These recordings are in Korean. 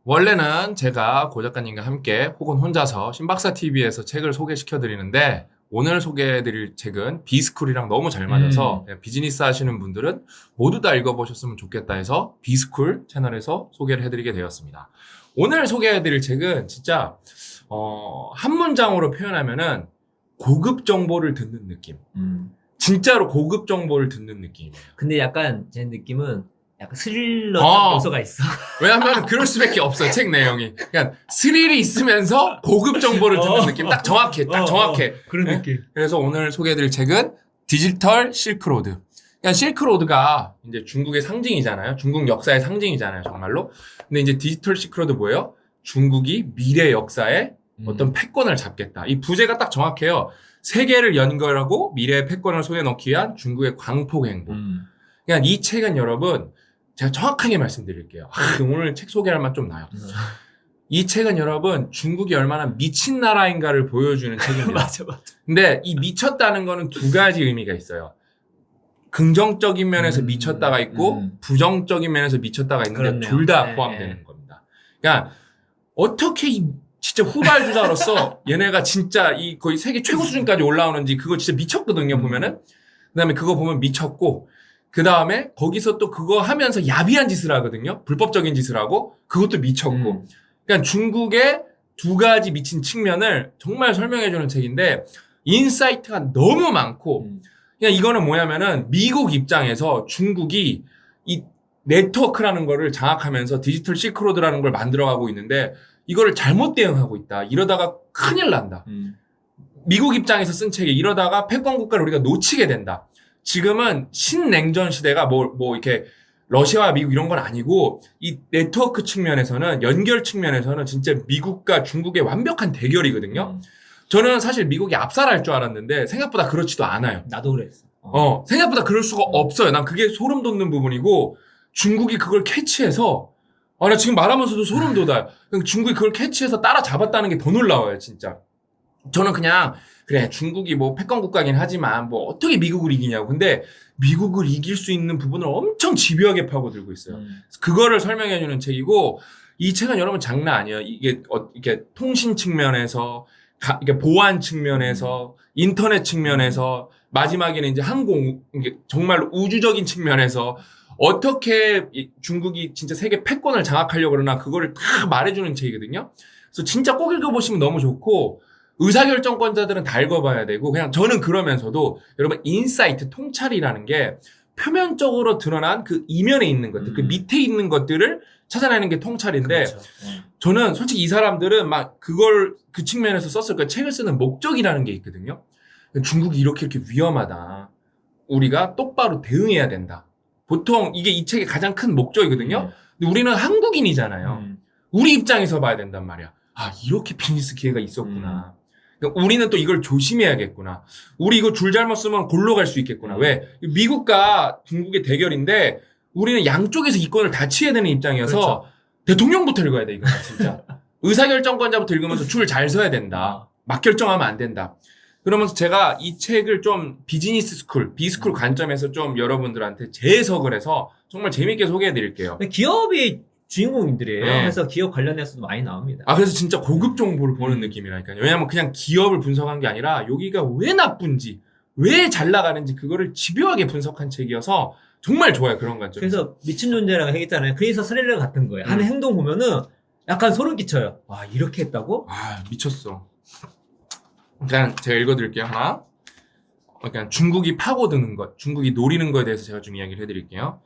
원래는 제가 고 작가님과 함께 혹은 혼자서 신박사 TV에서 책을 소개시켜 드리는데 오늘 소개해 드릴 책은 비스쿨이랑 너무 잘 맞아서 비즈니스 하시는 분들은 모두 다 읽어보셨으면 좋겠다 해서 비스쿨 채널에서 소개를 해드리게 되었습니다. 오늘 소개해 드릴 책은 진짜 한 문장으로 표현하면은 고급 정보를 듣는 느낌. 진짜로 고급 정보를 듣는 느낌이에요. 근데 약간 제 느낌은 약간 스릴러 어. 요소가 있어. 왜냐면 그럴 수밖에 없어요. 책 내용이. 그냥 스릴이 있으면서 고급 정보를 듣는 느낌. 딱 정확해. 딱 정확해. 그런 네? 느낌. 그래서 오늘 소개해드릴 책은 디지털 실크로드. 그냥 실크로드가 이제 중국의 상징이잖아요. 중국 역사의 상징이잖아요. 정말로. 근데 이제 디지털 실크로드 뭐예요? 중국이 미래 역사에 어떤 패권을 잡겠다. 이 부제가 딱 정확해요. 세계를 연결하고 미래의 패권을 손에 넣기 위한 중국의 광폭 행보. 그냥 이 책은 여러분 제가 정확하게 말씀드릴게요. 오늘 책 소개할 맛 좀 나요. 이 책은 여러분 중국이 얼마나 미친 나라인가를 보여주는 책입니다. 맞아. 근데 이 미쳤다는 거는 두 가지 의미가 있어요. 긍정적인 면에서 미쳤다가 있고 부정적인 면에서 미쳤다가 있는데 둘 다 포함되는 겁니다. 그러니까 어떻게 이 진짜 후발주자로서 얘네가 진짜 이 거의 세계 최고 수준까지 올라오는지 그거 진짜 미쳤거든요. 보면은 그다음에 그거 보면 미쳤고 그 다음에 거기서 또 그거 하면서 야비한 짓을 하거든요. 불법적인 짓을 하고 그것도 미쳤고. 그러니까 중국의 두 가지 미친 측면을 정말 설명해주는 책인데 인사이트가 너무 많고 그냥 이거는 뭐냐면은 미국 입장에서 중국이 이 네트워크라는 거를 장악하면서 디지털 실크로드라는 걸 만들어가고 있는데 이거를 잘못 대응하고 있다. 이러다가 큰일 난다. 미국 입장에서 쓴 책에 이러다가 패권 국가를 우리가 놓치게 된다. 지금은 신냉전 시대가 이렇게 러시아와 미국 이런 건 아니고 이 네트워크 측면에서는 연결 측면에서는 진짜 미국과 중국의 완벽한 대결이거든요. 저는 사실 미국이 압살할 줄 알았는데 생각보다 그렇지도 않아요. 나도 그랬어. 생각보다 그럴 수가 없어요. 난 그게 소름 돋는 부분이고 중국이 그걸 캐치해서 나 지금 말하면서도 소름 돋아요. 중국이 그걸 캐치해서 따라잡았다는 게 더 놀라워요, 진짜. 저는 그냥 그래 중국이 뭐 패권 국가긴 하지만 뭐 어떻게 미국을 이기냐고. 근데 미국을 이길 수 있는 부분을 엄청 집요하게 파고들고 있어요. 그거를 설명해주는 책이고 이 책은 여러분 장난 아니에요. 이게 이렇게 통신 측면에서 이게 보안 측면에서 인터넷 측면에서 마지막에는 이제 항공 이게 정말 우주적인 측면에서 어떻게 중국이 진짜 세계 패권을 장악하려고 그러나 그거를 다 말해주는 책이거든요. 그래서 진짜 꼭 읽어보시면 너무 좋고 의사결정권자들은 다 읽어봐야 되고 그냥 저는 그러면서도 여러분 인사이트 통찰이라는 게 표면적으로 드러난 그 이면에 있는 것들 그 밑에 있는 것들을 찾아내는 게 통찰인데 그렇죠. 저는 솔직히 이 사람들은 막 그걸 그 측면에서 썼을 거예요. 책을 쓰는 목적이라는 게 있거든요. 중국이 이렇게 위험하다. 우리가 똑바로 대응해야 된다. 보통 이게 이 책의 가장 큰 목적이거든요. 근데 우리는 한국인이잖아요. 우리 입장에서 봐야 된단 말이야. 이렇게 비즈니스 기회가 있었구나. 그러니까 우리는 또 이걸 조심해야겠구나. 우리 이거 줄 잘못 쓰면 골로 갈 수 있겠구나. 왜? 미국과 중국의 대결인데 우리는 양쪽에서 이권을 다 취해야 되는 입장이어서 그렇죠. 대통령부터 읽어야 돼, 이거는 진짜. 의사결정권자부터 읽으면서 줄 잘 서야 된다. 막 결정하면 안 된다. 그러면서 제가 이 책을 좀 비즈니스 스쿨, 비스쿨 관점에서 좀 여러분들한테 재해석을 해서 정말 재밌게 소개해 드릴게요. 기업이 주인공들이에요. 네. 그래서 기업 관련해서도 많이 나옵니다. 그래서 진짜 고급 정보를 보는 느낌이라니까요. 왜냐면 그냥 기업을 분석한 게 아니라 여기가 왜 나쁜지, 왜 잘 나가는지 그거를 집요하게 분석한 책이어서 정말 좋아요. 그런 관점에서. 그래서 미친 존재라고 했잖아요. 그래서 스릴러 같은 거예요. 하는 행동 보면은 약간 소름 끼쳐요. 와, 이렇게 했다고? 미쳤어. 일단 제가 읽어드릴게요. 하나. 그러니까 중국이 파고드는 것, 중국이 노리는 것에 대해서 제가 좀 이야기를 해드릴게요.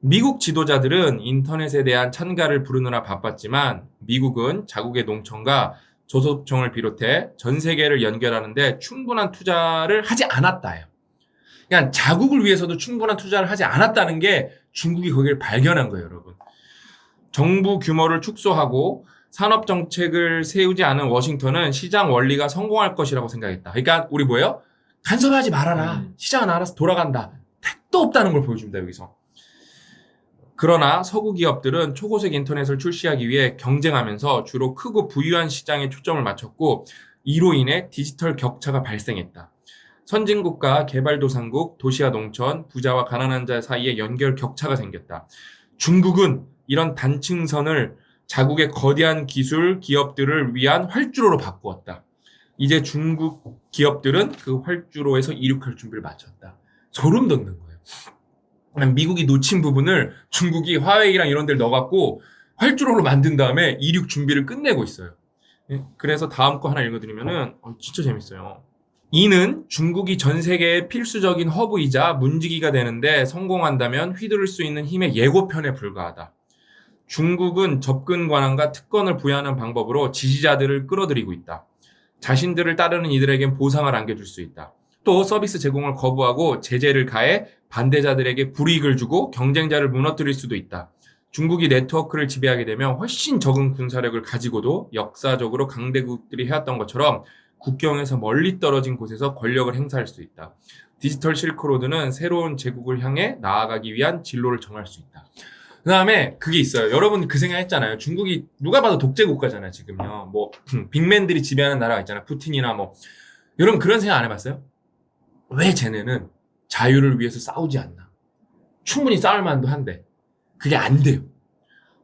미국 지도자들은 인터넷에 대한 찬가를 부르느라 바빴지만 미국은 자국의 농촌과 조소총을 비롯해 전 세계를 연결하는데 충분한 투자를 하지 않았다예요. 그러니까 자국을 위해서도 충분한 투자를 하지 않았다는 게 중국이 거기를 발견한 거예요, 여러분. 정부 규모를 축소하고 산업 정책을 세우지 않은 워싱턴은 시장 원리가 성공할 것이라고 생각했다. 그러니까 우리 뭐예요? 간섭하지 말아라. 시장은 알아서 돌아간다. 택도 없다는 걸 보여줍니다, 여기서. 그러나 서구 기업들은 초고속 인터넷을 출시하기 위해 경쟁하면서 주로 크고 부유한 시장에 초점을 맞췄고 이로 인해 디지털 격차가 발생했다. 선진국과 개발도상국, 도시와 농촌, 부자와 가난한 자 사이에 연결 격차가 생겼다. 중국은 이런 단층선을 자국의 거대한 기술 기업들을 위한 활주로로 바꾸었다. 이제 중국 기업들은 그 활주로에서 이륙할 준비를 마쳤다. 소름 돋는 거예요. 미국이 놓친 부분을 중국이 화웨이랑 이런 데를 넣어갖고 활주로로 만든 다음에 이륙 준비를 끝내고 있어요. 그래서 다음 거 하나 읽어드리면은 진짜 재밌어요. 이는 중국이 전 세계의 필수적인 허브이자 문지기가 되는데 성공한다면 휘두를 수 있는 힘의 예고편에 불과하다. 중국은 접근 권한과 특권을 부여하는 방법으로 지지자들을 끌어들이고 있다. 자신들을 따르는 이들에겐 보상을 안겨줄 수 있다. 또 서비스 제공을 거부하고 제재를 가해 반대자들에게 불이익을 주고 경쟁자를 무너뜨릴 수도 있다. 중국이 네트워크를 지배하게 되면 훨씬 적은 군사력을 가지고도 역사적으로 강대국들이 해왔던 것처럼 국경에서 멀리 떨어진 곳에서 권력을 행사할 수 있다. 디지털 실크로드는 새로운 제국을 향해 나아가기 위한 진로를 정할 수 있다. 그 다음에 그게 있어요. 여러분 그 생각했잖아요. 중국이 누가 봐도 독재 국가잖아요. 지금요. 뭐 빅맨들이 지배하는 나라가 있잖아요. 푸틴이나 뭐. 여러분 그런 생각 안 해봤어요? 왜 쟤네는 자유를 위해서 싸우지 않나? 충분히 싸울 만도 한데 그게 안 돼요.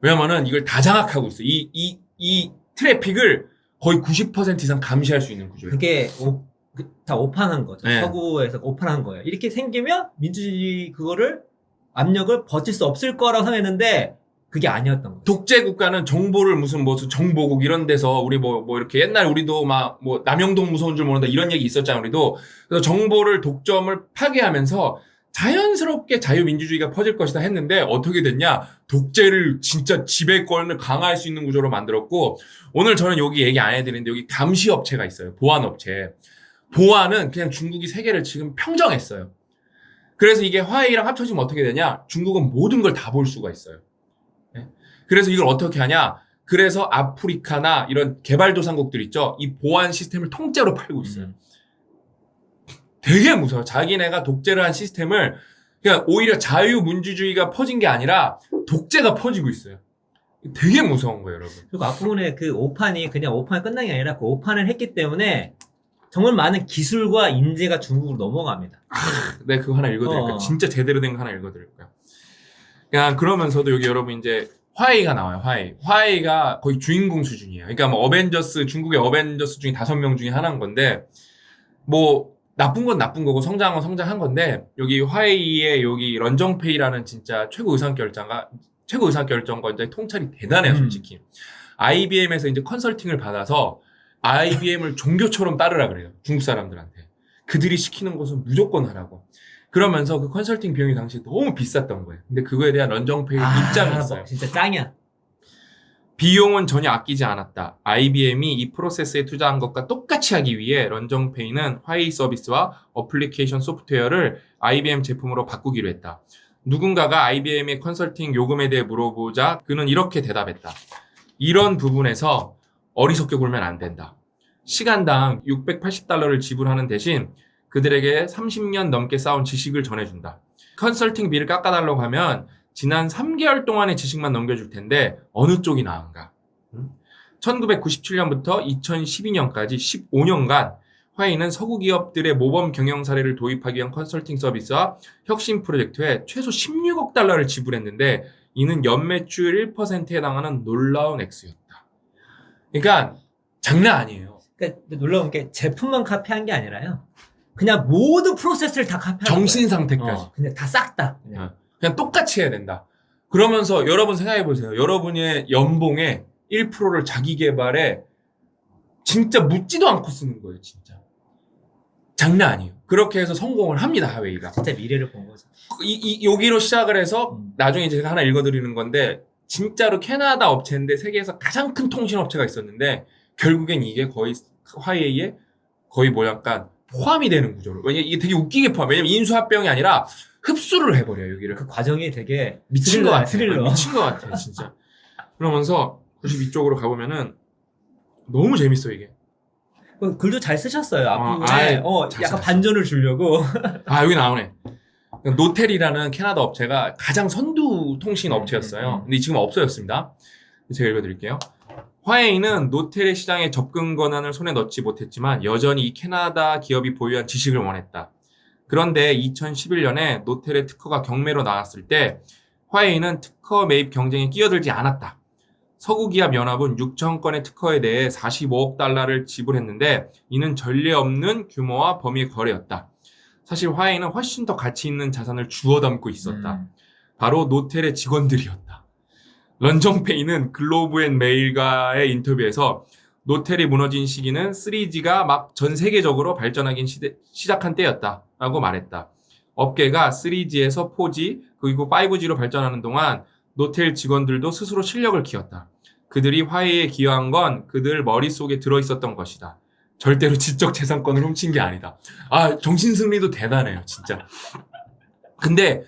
왜냐면은 이걸 다 장악하고 있어. 이 트래픽을 거의 90% 이상 감시할 수 있는 구조예요. 그게 다 오판한 거죠. 네. 서구에서 오판한 거예요. 이렇게 생기면 민주주의 그거를 압력을 버틸 수 없을 거라고 생각했는데 그게 아니었던 거죠. 독재 국가는 정보를 무슨 정보국 이런 데서 우리 뭐 이렇게 옛날 우리도 막 뭐 남영동 무서운 줄 모른다 이런 얘기 있었잖아요. 우리도. 그래서 정보를 독점을 파괴하면서 자연스럽게 자유민주주의가 퍼질 것이다 했는데 어떻게 됐냐? 독재를 진짜 지배권을 강화할 수 있는 구조로 만들었고 오늘 저는 여기 얘기 안 해드리는데 여기 감시업체가 있어요. 보안업체. 보안은 그냥 중국이 세계를 지금 평정했어요. 그래서 이게 화웨이랑 합쳐지면 어떻게 되냐? 중국은 모든 걸 다 볼 수가 있어요. 네? 그래서 이걸 어떻게 하냐? 그래서 아프리카나 이런 개발도상국들 있죠? 이 보안 시스템을 통째로 팔고 있어요. 되게 무서워요. 자기네가 독재를 한 시스템을 그냥 오히려 자유민주주의가 퍼진 게 아니라 독재가 퍼지고 있어요. 되게 무서운 거예요, 여러분. 그리고 앞부분에 그 오판이 그냥 오판이 끝난 게 아니라 그 오판을 했기 때문에 정말 많은 기술과 인재가 중국으로 넘어갑니다. 네, 그거 하나 읽어드릴까요? 진짜 제대로 된 거 하나 읽어드릴까요? 그냥 그러면서도 여기 여러분 이제 화웨이가 나와요, 화웨이. 화웨이가 거의 주인공 수준이에요. 그러니까 뭐 중국의 어벤져스 중에 5명 중에 하나인 건데, 뭐, 나쁜 건 나쁜 거고 성장한 건 성장한 건데, 여기 화웨이의 여기 런정페이라는 진짜 최고 의사결정권자의 통찰이 대단해요, 솔직히. IBM에서 이제 컨설팅을 받아서 IBM을 종교처럼 따르라 그래요. 중국 사람들한테. 그들이 시키는 것은 무조건 하라고. 그러면서 그 컨설팅 비용이 당시에 너무 비쌌던 거예요. 근데 그거에 대한 런정페이 입장이 있어요. 진짜 짱이야. 비용은 전혀 아끼지 않았다. IBM이 이 프로세스에 투자한 것과 똑같이 하기 위해 런정페이는 화웨이 서비스와 어플리케이션 소프트웨어를 IBM 제품으로 바꾸기로 했다. 누군가가 IBM의 컨설팅 요금에 대해 물어보자 그는 이렇게 대답했다. 이런 부분에서 어리석게 굴면 안 된다. 시간당 $680를 지불하는 대신 그들에게 30년 넘게 쌓은 지식을 전해준다. 컨설팅비를 깎아달라고 하면 지난 3개월 동안의 지식만 넘겨줄 텐데 어느 쪽이 나은가? 1997년부터 2012년까지 15년간 화웨이는 서구 기업들의 모범 경영 사례를 도입하기 위한 컨설팅 서비스와 혁신 프로젝트에 최소 $16억 지불했는데 이는 연매출 1%에 해당하는 놀라운 액수였다. 그러니까 장난 아니에요. 그러니까 놀라운 게 제품만 카피한 게 아니라요. 그냥 모든 프로세스를 다 카피한 거예요. 정신 상태까지. 그냥 다 싹 다. 그냥 똑같이 해야 된다. 그러면서 여러분 생각해 보세요. 여러분의 연봉의 1%를 자기 개발에 진짜 묻지도 않고 쓰는 거예요, 진짜. 장난 아니에요. 그렇게 해서 성공을 합니다, 화웨이가. 진짜 미래를 본 거죠. 여기로 시작을 해서 나중에 제가 하나 읽어드리는 건데 진짜로 캐나다 업체인데 세계에서 가장 큰 통신업체가 있었는데 결국엔 이게 거의 화웨이에 거의 뭐 약간 포함이 되는 구조로. 왜냐면 이게 되게 웃기게 포함. 왜냐면 인수합병이 아니라 흡수를 해버려요, 여기를. 그 과정이 되게 미친 것 같아. 스릴러. 미친 것 같아, 진짜. 그러면서 92쪽으로 가보면은 너무 재밌어, 이게. 글도 잘 쓰셨어요. 앞부분에 잘 약간 써놨어요. 반전을 주려고. 여기 나오네. 노텔이라는 캐나다 업체가 가장 선두 통신 업체였어요. 근데 지금 없어졌습니다. 제가 읽어드릴게요. 화웨이는 노텔의 시장에 접근 권한을 손에 넣지 못했지만 여전히 이 캐나다 기업이 보유한 지식을 원했다. 그런데 2011년에 노텔의 특허가 경매로 나왔을 때 화웨이는 특허 매입 경쟁에 끼어들지 않았다. 서구기업 연합은 6천 건의 특허에 대해 45억 달러를 지불했는데 이는 전례 없는 규모와 범위의 거래였다. 사실 화웨이는 훨씬 더 가치 있는 자산을 주워 담고 있었다. 바로 노텔의 직원들이었다. 런정페이는 글로브앤메일과의 인터뷰에서 노텔이 무너진 시기는 3G가 막 전 세계적으로 발전하기 시작한 때였다라고 말했다. 업계가 3G에서 4G 그리고 5G로 발전하는 동안 노텔 직원들도 스스로 실력을 키웠다. 그들이 화웨이에 기여한 건 그들 머릿속에 들어있었던 것이다. 절대로 지적재산권을 훔친 게 아니다. 아, 정신승리도 대단해요, 진짜. 근데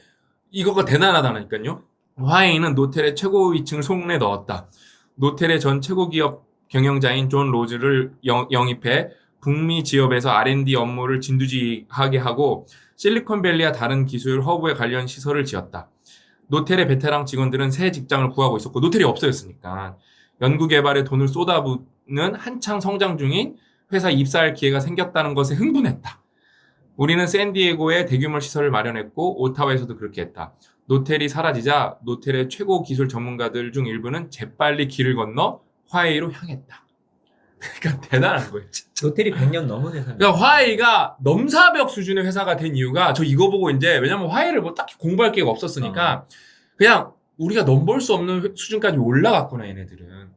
이거가 대단하다니까요. 화웨이는 노텔의 최고 위층을 손에 넣었다. 노텔의 전 최고 기업 경영자인 존 로즈를 영입해 북미 지역에서 R&D 업무를 진두지휘하게 하고 실리콘밸리와 다른 기술 허브에 관련 시설을 지었다. 노텔의 베테랑 직원들은 새 직장을 구하고 있었고 노텔이 없어졌으니까 연구개발에 돈을 쏟아붓는 한창 성장 중인 회사 입사할 기회가 생겼다는 것에 흥분했다. 우리는 샌디에고에 대규모 시설을 마련했고 오타와에서도 그렇게 했다. 노텔이 사라지자 노텔의 최고 기술 전문가들 중 일부는 재빨리 길을 건너 화웨이로 향했다. 그러니까 대단한 거예요. 진짜. 노텔이 100년 넘은 회사입니다. 그러니까 화웨이가 넘사벽 수준의 회사가 된 이유가 저 이거 보고 이제 왜냐면 화웨이를 뭐 딱히 공부할 기회가 없었으니까 그냥 우리가 넘볼 수 없는 수준까지 올라갔구나 얘네들은.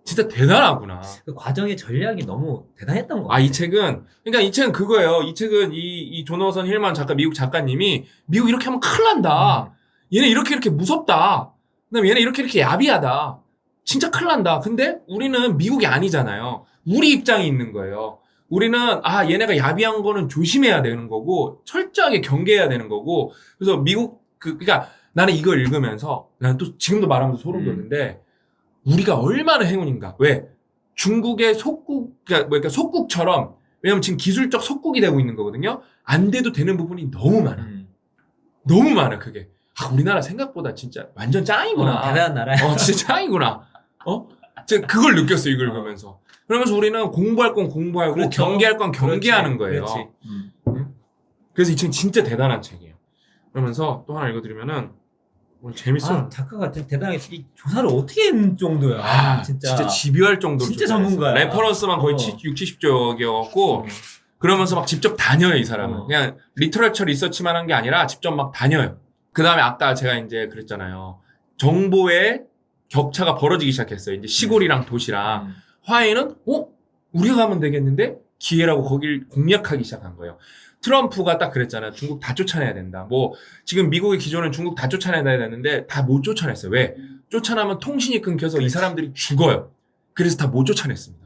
진짜 대단하구나. 그 과정의 전략이 너무 대단했던 거 같아요. 이 책은 그거예요. 이 책은 이 조너선 힐만 작가, 미국 작가님이 미국 이렇게 하면 큰일 난다. 얘네 이렇게 무섭다. 그다음에 얘네 이렇게 야비하다. 진짜 큰일 난다. 근데 우리는 미국이 아니잖아요. 우리 입장이 있는 거예요. 우리는 얘네가 야비한 거는 조심해야 되는 거고 철저하게 경계해야 되는 거고 그래서 미국 그러니까 나는 이걸 읽으면서 나는 또 지금도 말하면서 소름 돋는데 우리가 얼마나 행운인가. 왜? 중국의 그러니까 속국처럼 왜냐면 지금 기술적 속국이 되고 있는 거거든요. 안 돼도 되는 부분이 너무 많아. 너무 많아 그게. 우리나라 생각보다 진짜 완전 짱이구나. 대단한 나라야. 진짜 짱이구나. 제가 그걸 느꼈어요 이걸 보면서. 그러면서 우리는 공부할 건 공부하고 그렇죠. 경계할 건 경계하는 거예요. 그렇지. 그래서 이 책은 진짜 대단한 책이에요. 그러면서 또 하나 읽어드리면은 오늘 재밌어. 작가가 대단하게 이 조사를 어떻게 했는 정도야. 진짜 집요할 정도로 진짜 전문가야. 레퍼런스만 거의 60, 70쪽이었고 그러면서 막 직접 다녀요 이 사람은. 그냥 리터러처 리서치만 한 게 아니라 직접 막 다녀요. 그 다음에 아까 제가 이제 그랬잖아요. 정보의 격차가 벌어지기 시작했어요. 이제 시골이랑 도시랑. 화웨이는 우리가 가면 되겠는데 기회라고 거길 공략하기 시작한 거예요. 트럼프가 딱 그랬잖아요. 중국 다 쫓아내야 된다. 뭐 지금 미국의 기조는 중국 다 쫓아내야 되는데 다 못 쫓아냈어요. 왜? 쫓아나면 통신이 끊겨서 이 사람들이 죽어요. 그래서 다 못 쫓아냈습니다.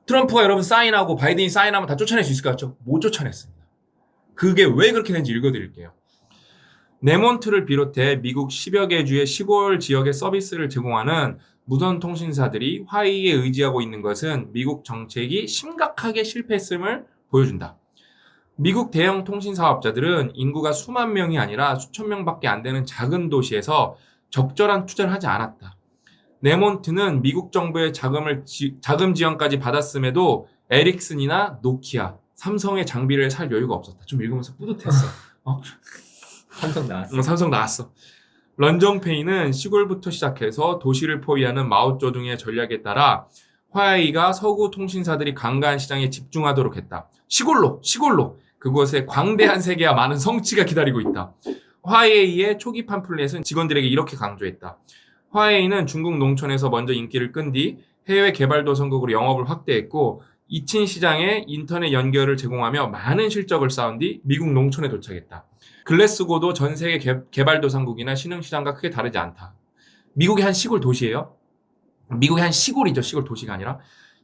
트럼프가 여러분 사인하고 바이든이 사인하면 다 쫓아낼 수 있을 것 같죠? 못 쫓아냈습니다. 그게 왜 그렇게 되는지 읽어드릴게요. 네몬트를 비롯해 미국 10여 개 주의 시골 지역의 서비스를 제공하는 무선 통신사들이 화웨이에 의지하고 있는 것은 미국 정책이 심각하게 실패했음을 보여준다. 미국 대형 통신 사업자들은 인구가 수만 명이 아니라 수천 명밖에 안 되는 작은 도시에서 적절한 투자를 하지 않았다. 네몬트는 미국 정부의 자금 지원까지 받았음에도 에릭슨이나 노키아, 삼성의 장비를 살 여유가 없었다. 좀 읽으면서 뿌듯했어. 삼성 나왔어. 삼성 나왔어. 런정페이는 시골부터 시작해서 도시를 포위하는 마오쩌둥의 전략에 따라 화웨이가 서구 통신사들이 강가한 시장에 집중하도록 했다. 시골로. 그곳에 광대한 세계와 많은 성취가 기다리고 있다. 화웨이의 초기 팜플렛은 직원들에게 이렇게 강조했다. 화웨이는 중국 농촌에서 먼저 인기를 끈 뒤 해외 개발도상국으로 영업을 확대했고 2층 시장에 인터넷 연결을 제공하며 많은 실적을 쌓은 뒤 미국 농촌에 도착했다. 글래스고도 전 세계 개발도상국이나 신흥시장과 크게 다르지 않다. 미국의 한 시골 도시예요. 미국의 한 시골이죠. 시골 도시가 아니라.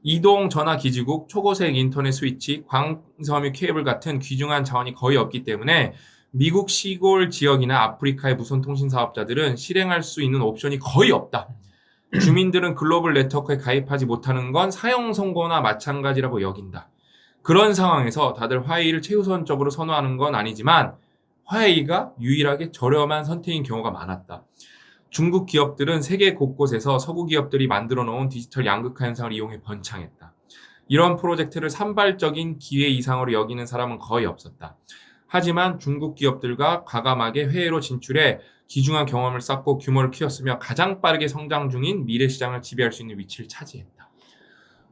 이동 전화 기지국, 초고색 인터넷 스위치, 광섬유 케이블 같은 귀중한 자원이 거의 없기 때문에 미국 시골 지역이나 아프리카의 무선 통신 사업자들은 실행할 수 있는 옵션이 거의 없다. 주민들은 글로벌 네트워크에 가입하지 못하는 건 사형 선고나 마찬가지라고 여긴다. 그런 상황에서 다들 화웨이를 최우선적으로 선호하는 건 아니지만 화웨이가 유일하게 저렴한 선택인 경우가 많았다. 중국 기업들은 세계 곳곳에서 서구 기업들이 만들어 놓은 디지털 양극화 현상을 이용해 번창했다. 이런 프로젝트를 산발적인 기회 이상으로 여기는 사람은 거의 없었다. 하지만 중국 기업들과 과감하게 해외로 진출해 귀중한 경험을 쌓고 규모를 키웠으며 가장 빠르게 성장 중인 미래 시장을 지배할 수 있는 위치를 차지했다.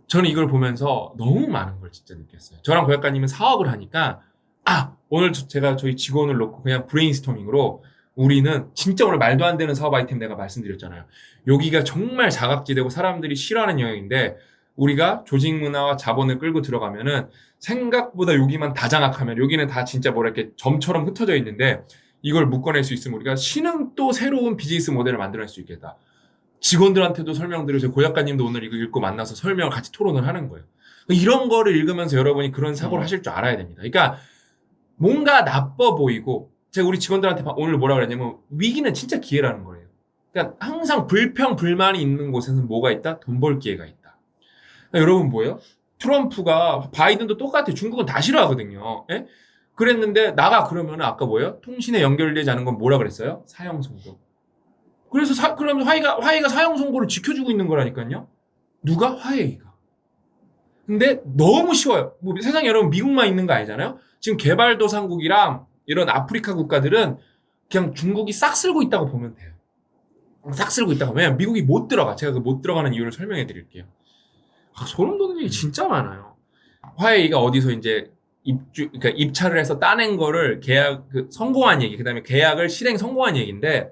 저는 이걸 보면서 너무 많은 걸 진짜 느꼈어요. 저랑 고 작가님은 사업을 하니까 오늘 제가 저희 직원을 놓고 그냥 브레인스토밍으로 우리는 진짜 오늘 말도 안 되는 사업 아이템 내가 말씀드렸잖아요. 여기가 정말 자각지대고 사람들이 싫어하는 영역인데 우리가 조직 문화와 자본을 끌고 들어가면은 생각보다 여기만 다 장악하면 여기는 다 진짜 이렇게 점처럼 흩어져 있는데 이걸 묶어낼 수 있으면 우리가 신흥 또 새로운 비즈니스 모델을 만들어낼 수 있겠다. 직원들한테도 설명드리고 저희 고 작가님도 오늘 이거 읽고 만나서 설명을 같이 토론을 하는 거예요. 이런 거를 읽으면서 여러분이 그런 사고를 하실 줄 알아야 됩니다. 그러니까 뭔가 나빠 보이고 제가 우리 직원들한테 오늘 뭐라 그랬냐면 위기는 진짜 기회라는 거예요. 그러니까 항상 불평, 불만이 있는 곳에는 뭐가 있다? 돈 벌 기회가 있다. 그러니까 여러분 뭐예요? 트럼프가 바이든도 똑같아요. 중국은 다 싫어하거든요. 예? 그랬는데 나가 그러면 아까 뭐예요? 통신에 연결되지 않은 건 뭐라 그랬어요? 사형 선고. 그래서 그러면 화웨이가 사형 선고를 지켜주고 있는 거라니까요. 누가? 화웨이가. 근데 너무 쉬워요. 뭐 세상에 여러분 미국만 있는 거 아니잖아요. 지금 개발도상국이랑 이런 아프리카 국가들은 그냥 중국이 싹 쓸고 있다고 보면 돼요. 싹 쓸고 있다고. 왜냐면 미국이 못 들어가. 제가 그 못 들어가는 이유를 설명해 드릴게요. 소름 돋는 얘기 진짜 많아요. 화웨이가 어디서 이제 그러니까 입찰을 해서 따낸 거를 성공한 얘기, 그 다음에 계약을 실행 성공한 얘기인데,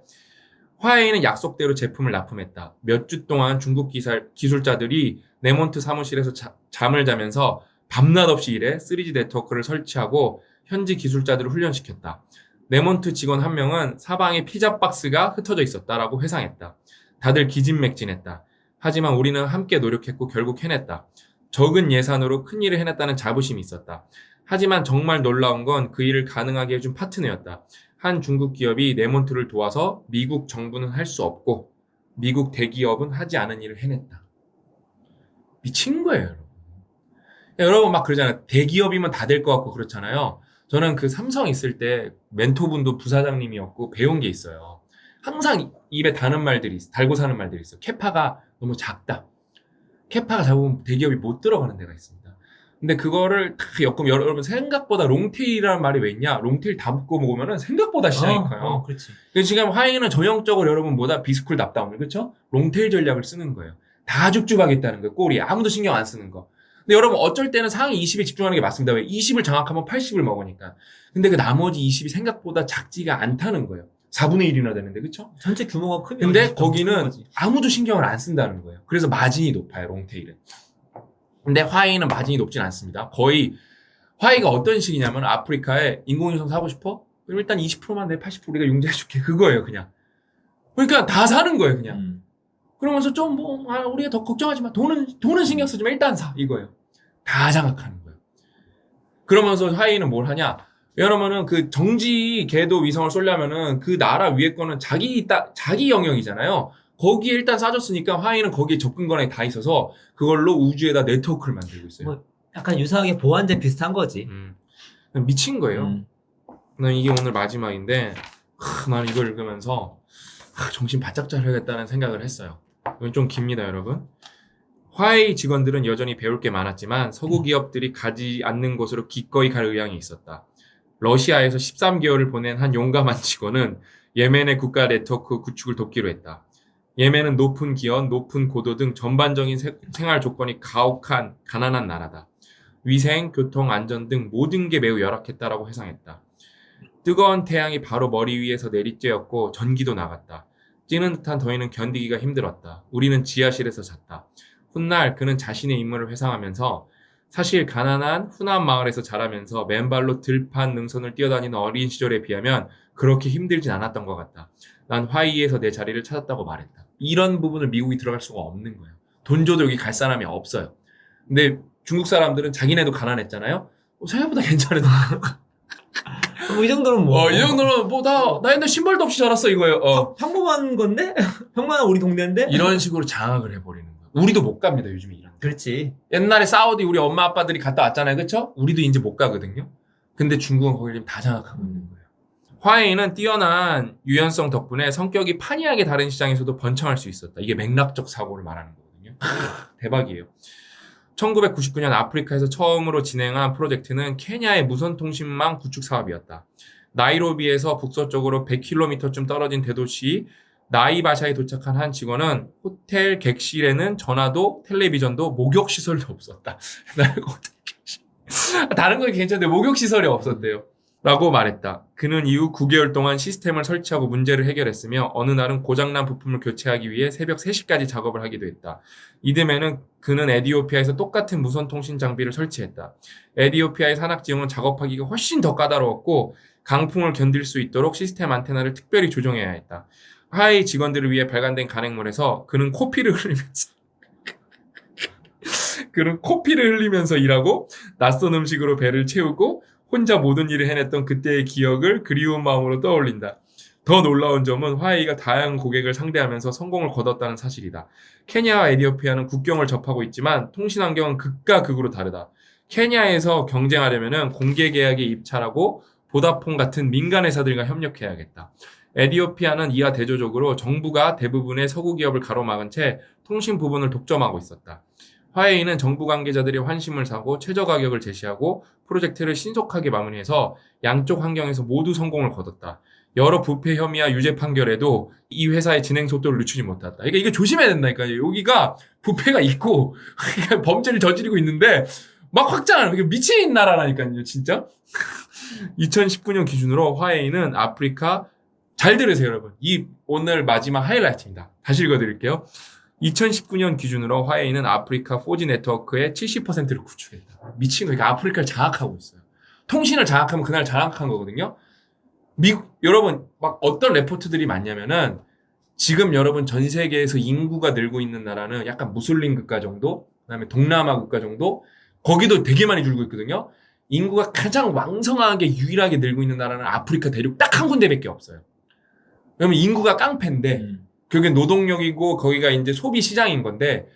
화웨이는 약속대로 제품을 납품했다. 몇 주 동안 중국 기술자들이 네몬트 사무실에서 잠을 자면서 밤낮 없이 일해 3G 네트워크를 설치하고 현지 기술자들을 훈련시켰다. 네몬트 직원 한 명은 사방에 피자 박스가 흩어져 있었다라고 회상했다. 다들 기진맥진했다. 하지만 우리는 함께 노력했고 결국 해냈다. 적은 예산으로 큰 일을 해냈다는 자부심이 있었다. 하지만 정말 놀라운 건 그 일을 가능하게 해준 파트너였다. 한 중국 기업이 네몬트를 도와서 미국 정부는 할 수 없고 미국 대기업은 하지 않은 일을 해냈다. 미친 거예요, 여러분. 여러분 막 그러잖아요. 대기업이면 다 될 것 같고 그렇잖아요. 저는 그 삼성 있을 때 멘토분도 부사장님이었고 배운 게 있어요. 항상 입에 달고 사는 말들이 있어요. 캐파가 너무 작다. 캐파가 작으면 대기업이 못 들어가는 데가 있습니다. 근데 그거를 딱 엮으면 여러분 생각보다 롱테일이라는 말이 왜 있냐? 롱테일 다 묶어 먹으면 생각보다 시장이 커요. 그렇지. 그래서 지금 화웨이는 전형적으로 여러분 뭐다? 비스쿨 답다운을, 그렇죠? 롱테일 전략을 쓰는 거예요. 다 줍줍하겠다는 거예요. 꼬리 아무도 신경 안 쓰는 거. 근데 여러분 어쩔 때는 상위 20에 집중하는 게 맞습니다. 왜? 20을 장악하면 80을 먹으니까. 근데 그 나머지 20이 생각보다 작지가 않다는 거예요. 4분의 1이나 되는데, 그쵸? 전체 규모가 크면. 근데 거기는 아무도 신경을 안 쓴다는 거예요. 그래서 마진이 높아요, 롱테일은. 근데 화웨이는 마진이 높진 않습니다. 거의, 화웨이가 어떤 식이냐면 아프리카에 인공위성 사고 싶어? 그럼 일단 20%만 내 80% 우리가 융자해줄게. 그거예요, 그냥. 그러니까 다 사는 거예요, 그냥. 그러면서 좀 우리가 더 걱정하지 마. 돈은 신경 쓰지 마. 일단 사. 이거예요. 다 장악하는 거예요. 그러면서 화웨이는 뭘 하냐? 왜냐면은 그 정지 궤도 위성을 쏘려면은 그 나라 위에 거는 자기 영역이잖아요. 거기에 일단 싸줬으니까 화웨이는 거기에 접근 권한이 다 있어서 그걸로 우주에다 네트워크를 만들고 있어요. 뭐 약간 유사하게 보안제 비슷한 거지. 미친 거예요. 난 이게 오늘 마지막인데 난 이걸 읽으면서 정신 바짝 차려야겠다는 생각을 했어요. 이건 좀 깁니다, 여러분. 화웨이 직원들은 여전히 배울 게 많았지만 서구 기업들이 가지 않는 곳으로 기꺼이 갈 의향이 있었다. 러시아에서 13개월을 보낸 한 용감한 직원은 예멘의 국가 네트워크 구축을 돕기로 했다. 예멘은 높은 기온, 높은 고도 등 전반적인 생활 조건이 가혹한 가난한 나라다. 위생, 교통, 안전 등 모든 게 매우 열악했다라고 회상했다. 뜨거운 태양이 바로 머리 위에서 내리쬐었고 전기도 나갔다. 찌는 듯한 더위는 견디기가 힘들었다. 우리는 지하실에서 잤다. 훗날 그는 자신의 인물을 회상하면서 사실 가난한 후남 마을에서 자라면서 맨발로 들판 능선을 뛰어다니는 어린 시절에 비하면 그렇게 힘들진 않았던 것 같다. 난 화웨이에서 내 자리를 찾았다고 말했다. 이런 부분을 미국이 들어갈 수가 없는 거예요. 돈 줘도 여기 갈 사람이 없어요. 근데 중국 사람들은 자기네도 가난했잖아요. 생각보다 괜찮은데. 이 정도는 뭐. 이 정도는 나 옛날 신발도 없이 자랐어 이거예요. 평범한 건데? 평범한 우리 동네인데? 이런 식으로 장악을 해버리는 거예요. 우리도 못 갑니다, 요즘에 이런. 그렇지. 옛날에 사우디 우리 엄마 아빠들이 갔다 왔잖아요, 그쵸? 우리도 이제 못 가거든요. 근데 중국은 거기를 다 장악하고 있는 거예요. 화웨이는 뛰어난 유연성 덕분에 성격이 판이하게 다른 시장에서도 번창할 수 있었다. 이게 맥락적 사고를 말하는 거거든요. 대박이에요. 1999년 아프리카에서 처음으로 진행한 프로젝트는 케냐의 무선 통신망 구축 사업이었다. 나이로비에서 북서쪽으로 100km쯤 떨어진 대도시 나이바샤에 도착한 한 직원은 호텔 객실에는 전화도 텔레비전도 목욕시설도 없었다. 다른 건 괜찮은데 목욕시설이 없었대요. 라고 말했다. 그는 이후 9개월 동안 시스템을 설치하고 문제를 해결했으며 어느 날은 고장난 부품을 교체하기 위해 새벽 3시까지 작업을 하기도 했다. 이듬해는 그는 에티오피아에서 똑같은 무선 통신 장비를 설치했다. 에티오피아의 산악지형은 작업하기가 훨씬 더 까다로웠고 강풍을 견딜 수 있도록 시스템 안테나를 특별히 조정해야 했다. 하와이 직원들을 위해 발간된 간행물에서 그는 코피를 흘리면서 일하고 낯선 음식으로 배를 채우고 혼자 모든 일을 해냈던 그때의 기억을 그리운 마음으로 떠올린다. 더 놀라운 점은 화웨이가 다양한 고객을 상대하면서 성공을 거뒀다는 사실이다. 케냐와 에티오피아는 국경을 접하고 있지만 통신 환경은 극과 극으로 다르다. 케냐에서 경쟁하려면 공개 계약에 입찰하고 보다폰 같은 민간 회사들과 협력해야겠다. 에티오피아는 이와 대조적으로 정부가 대부분의 서구 기업을 가로막은 채 통신 부분을 독점하고 있었다. 화웨이는 정부 관계자들의 환심을 사고 최저 가격을 제시하고 프로젝트를 신속하게 마무리해서 양쪽 환경에서 모두 성공을 거뒀다. 여러 부패 혐의와 유죄 판결에도 이 회사의 진행 속도를 늦추지 못했다. 그러니까 이게 조심해야 된다니까요. 여기가 부패가 있고 범죄를 저지르고 있는데 막 확장하는 이게 미친 나라라니까요. 진짜. 2019년 기준으로 화웨이는 아프리카 잘 들으세요, 여러분. 이 오늘 마지막 하이라이트입니다. 다시 읽어드릴게요. 2019년 기준으로 화웨이는 아프리카 4G 네트워크의 70%를 구축했다. 미친 거. 그러니까 아프리카를 장악하고 있어요. 통신을 장악하면 그날 장악한 거거든요. 여러분, 막 어떤 레포트들이 많냐면은 지금 여러분 전 세계에서 인구가 늘고 있는 나라는 약간 무슬림 국가 정도, 그다음에 동남아 국가 정도, 거기도 되게 많이 줄고 있거든요. 인구가 가장 왕성하게 유일하게 늘고 있는 나라는 아프리카 대륙 딱 한 군데밖에 없어요. 그러면 인구가 깡패인데 그게 노동력이고 거기가 이제 소비 시장인 건데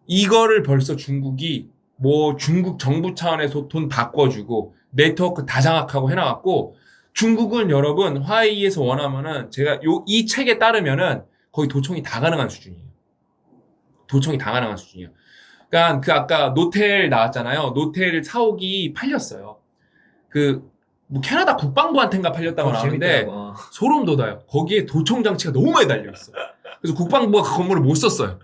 이거를 벌써 중국이 뭐 중국 정부 차원에서 돈 바꿔주고 네트워크 다 장악하고 해놔갖고 중국은 여러분 화웨이에서 원하면은 제가 이 책에 따르면은 거의 도청이 다 가능한 수준이에요. 도청이 다 가능한 수준이에요. 그러니까 그 아까 노텔 나왔잖아요. 노텔 사옥이 팔렸어요. 뭐 캐나다 국방부한테인가 팔렸다고 나오는데 소름 돋아요. 거기에 도청 장치가 너무 많이 달려 있어. 그래서 국방부가 그 건물을 못 썼어요.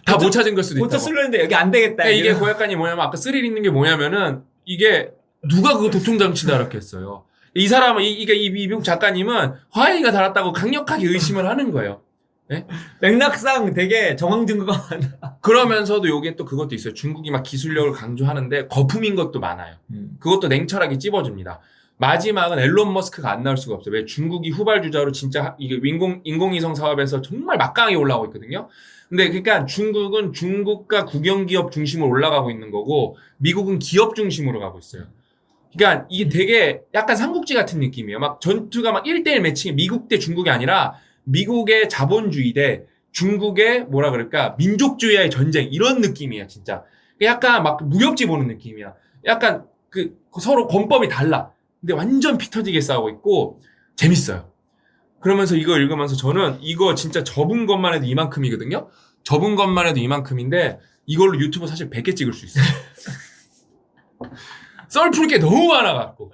다 못 찾은 걸 수도 있다고. 고쳐 쓰려는데 여기 안 되겠다. 그러니까 이게 고약관이 뭐냐면 아까 스릴 있는 게 뭐냐면은 이게 누가 그거 도청 장치 달았겠어요. 이 사람은 이 미국 작가님은 화웨이가 달았다고 강력하게 의심을 하는 거예요. 네? 맥락상 되게 정황 증거가 많아. 그러면서도 요게 또 그것도 있어요. 중국이 막 기술력을 강조하는데 거품인 것도 많아요. 그것도 냉철하게 찝어줍니다. 마지막은 앨런 머스크가 안 나올 수가 없어요. 왜? 중국이 후발주자로 진짜 이게 인공위성 사업에서 정말 막강하게 올라오고 있거든요. 근데 그러니까 중국은 중국과 국영기업 중심으로 올라가고 있는 거고 미국은 기업 중심으로 가고 있어요. 그러니까 이게 되게 약간 삼국지 같은 느낌이에요. 막 전투가 막 1대1 매칭이 미국 대 중국이 아니라 미국의 자본주의 대 중국의 뭐라 그럴까 민족주의와의 전쟁 이런 느낌이야 진짜. 약간 막 무협지 보는 느낌이야. 약간 그 서로 권법이 달라. 근데 완전 피 터지게 싸우고 있고 재밌어요. 그러면서 이거 읽으면서 저는 이거 진짜 접은 것만 해도 이만큼이거든요. 접은 것만 해도 이만큼인데 이걸로 유튜브 사실 100개 찍을 수 있어요. 썰 풀 게 너무 많아갖고.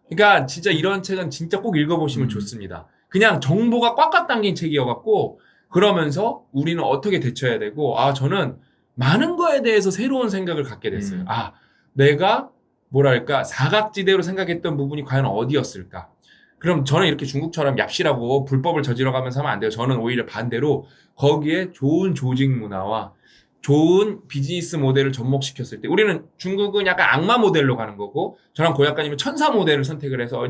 그러니까 진짜 이런 책은 진짜 꼭 읽어보시면 좋습니다. 그냥 정보가 꽉꽉 담긴 책이어갖고 그러면서 우리는 어떻게 대처해야 되고 저는 많은 거에 대해서 새로운 생각을 갖게 됐어요. 내가 뭐랄까 사각지대로 생각했던 부분이 과연 어디였을까? 그럼 저는 이렇게 중국처럼 얍실하고 불법을 저질러가면서 하면 안 돼요. 저는 오히려 반대로 거기에 좋은 조직 문화와 좋은 비즈니스 모델을 접목시켰을 때 우리는 중국은 약간 악마 모델로 가는 거고 저랑 고약관님은 천사 모델을 선택을 해서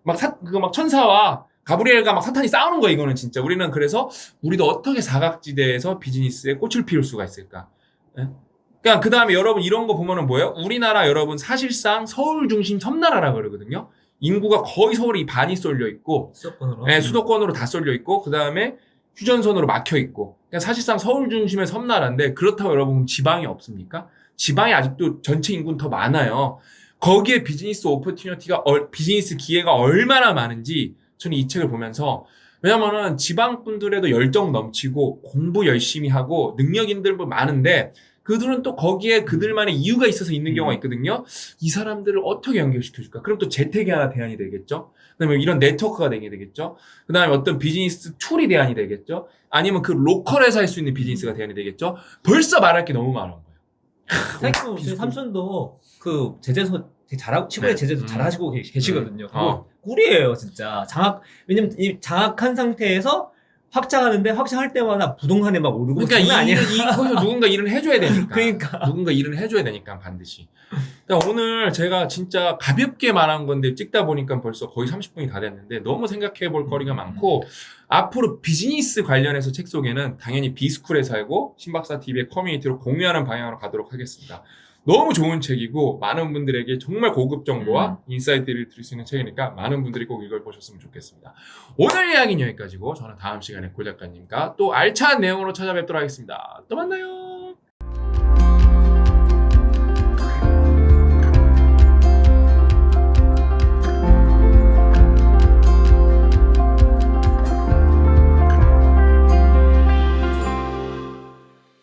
막 천사와 가브리엘과 막 사탄이 싸우는 거야 이거는 진짜. 우리는 그래서 우리도 어떻게 사각지대에서 비즈니스에 꽃을 피울 수가 있을까? 그러니까 그 다음에 여러분 이런 거 보면은 뭐예요? 우리나라 여러분 사실상 서울 중심 섬나라라 그러거든요. 인구가 거의 서울이 반이 쏠려 있고 수도권으로. 네, 수도권으로 다 쏠려 있고 그 다음에 휴전선으로 막혀 있고 그러니까 사실상 서울 중심의 섬나라인데 그렇다고 여러분 지방이 없습니까? 지방이 아직도 전체 인구는 더 많아요. 거기에 비즈니스 오퍼튜니티가 비즈니스 기회가 얼마나 많은지 저는 이 책을 보면서 왜냐면은 지방 분들에도 열정 넘치고 공부 열심히 하고 능력 있는 분들 많은데 그들은 또 거기에 그들만의 이유가 있어서 있는 경우가 있거든요. 이 사람들을 어떻게 연결시켜줄까? 그럼 또 재택이 하나 대안이 되겠죠. 그다음에 이런 네트워크가 되게 되겠죠. 그다음에 어떤 비즈니스 툴이 대안이 되겠죠. 아니면 그 로컬에서 할 수 있는 비즈니스가 대안이 되겠죠. 벌써 말할 게 너무 많은 거예요. 생각해보면 저희 삼촌도 그 제재소 되게 잘하고 치고의 네. 제재도 잘하시고 계시거든요. 어. 그거 꿀이에요 진짜. 왜냐면 이 장악한 상태에서 확장하는데 확장할 때마다 부동산에 막 오르고 그러니까 장난 아니에요. 거기서 누군가 일을 해줘야 되니까. 그러니까. 누군가 일을 해줘야 되니까 반드시. 그러니까 오늘 제가 진짜 가볍게 말한 건데 찍다 보니까 벌써 거의 30분이 다 됐는데 너무 생각해 볼 거리가 많고 앞으로 비즈니스 관련해서 책 소개는 당연히 비스쿨에서 하고 신박사 TV의 커뮤니티로 공유하는 방향으로 가도록 하겠습니다. 너무 좋은 책이고 많은 분들에게 정말 고급 정보와 인사이트를 드릴 수 있는 책이니까 많은 분들이 꼭 읽어보셨으면 좋겠습니다. 오늘 이야기는 여기까지고 저는 다음 시간에 고 작가님과 또 알찬 내용으로 찾아뵙도록 하겠습니다. 또 만나요.